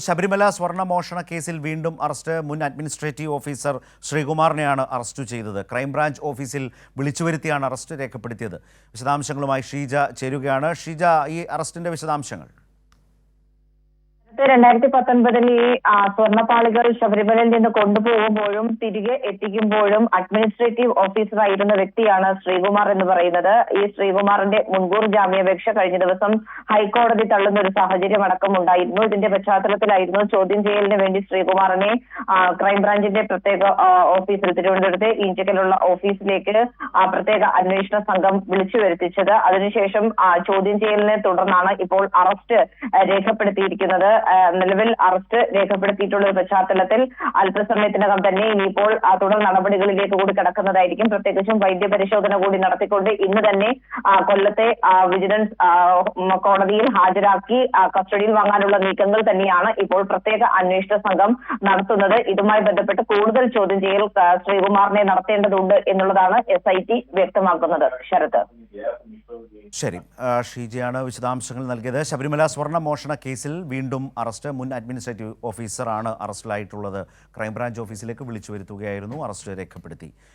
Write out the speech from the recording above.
ശബരിമല സ്വർണ്ണമോഷണ കേസിൽ വീണ്ടും അറസ്റ്റ്. മുൻ അഡ്മിനിസ്ട്രേറ്റീവ് ഓഫീസർ ശ്രീകുമാറിനെയാണ് അറസ്റ്റ് ചെയ്തത്. ക്രൈംബ്രാഞ്ച് ഓഫീസിൽ വിളിച്ചുവരുത്തിയാണ് അറസ്റ്റ് രേഖപ്പെടുത്തിയത്. വിശദാംശങ്ങളുമായി ഷീജ ചേരുകയാണ്. ഷീജ, ഈ അറസ്റ്റിന്റെ വിശദാംശങ്ങൾ. 2019 ഈ സ്വർണ്ണപ്പാളികൾ ശബരിമലയിൽ നിന്ന് കൊണ്ടുപോകുമ്പോഴും തിരികെ എത്തിക്കുമ്പോഴും അഡ്മിനിസ്ട്രേറ്റീവ് ഓഫീസറായിരുന്ന വ്യക്തിയാണ് ശ്രീകുമാർ എന്ന് പറയുന്നത്. ഈ ശ്രീകുമാറിന്റെ മുൻകൂർ ജാമ്യാപേക്ഷ കഴിഞ്ഞ ദിവസം ഹൈക്കോടതി തള്ളുന്ന ഒരു സാഹചര്യം അടക്കം ഉണ്ടായിരുന്നു. ഇതിന്റെ പശ്ചാത്തലത്തിലായിരുന്നു ചോദ്യം ചെയ്യലിന് വേണ്ടി ശ്രീകുമാറിനെ ക്രൈംബ്രാഞ്ചിന്റെ പ്രത്യേക ഓഫീസിൽ, തിരുവനന്തപുരത്തെ ഈഞ്ചക്കലുള്ള ഓഫീസിലേക്ക് പ്രത്യേക അന്വേഷണ സംഘം വിളിച്ചു വരുത്തിച്ചത്. അതിനുശേഷം ചോദ്യം ചെയ്യലിനെ തുടർന്നാണ് ഇപ്പോൾ അറസ്റ്റ് രേഖപ്പെടുത്തിയിരിക്കുന്നത്. നിലവിൽ അറസ്റ്റ് രേഖപ്പെടുത്തിയിട്ടുള്ള ഒരു പശ്ചാത്തലത്തിൽ അല്പസമയത്തിനകം തന്നെ ഇനിയിപ്പോൾ തുടർ നടപടികളിലേക്ക് കൂടി കടക്കുന്നതായിരിക്കും. പ്രത്യേകിച്ചും വൈദ്യപരിശോധന കൂടി നടത്തിക്കൊണ്ട് ഇന്ന് തന്നെ കൊല്ലത്തെ വിജിലൻസ് കോടതിയിൽ ഹാജരാക്കി കസ്റ്റഡിയിൽ വാങ്ങാനുള്ള നീക്കങ്ങൾ തന്നെയാണ് ഇപ്പോൾ പ്രത്യേക അന്വേഷണ സംഘം നടത്തുന്നത്. ഇതുമായി ബന്ധപ്പെട്ട് കൂടുതൽ ചോദ്യം ചെയ്യൽ ശ്രീകുമാറിനെ നടത്തേണ്ടതുണ്ട് എന്നുള്ളതാണ് SIT വ്യക്തമാക്കുന്നത്. ശരത്. ശരി, ഷീജയാണ് വിശദാംശങ്ങൾ നൽകിയത്. ശബരിമല സ്വർണ്ണമോഷണ കേസിൽ വീണ്ടും അറസ്റ്റ്. മുൻ അഡ്മിനിസ്ട്രേറ്റീവ് ഓഫീസറാണ് അറസ്റ്റിലായിട്ടുള്ളത്. ക്രൈംബ്രാഞ്ച് ഓഫീസിലേക്ക് വിളിച്ചു വരുത്തുകയായിരുന്നു. അറസ്റ്റ് രേഖപ്പെടുത്തി.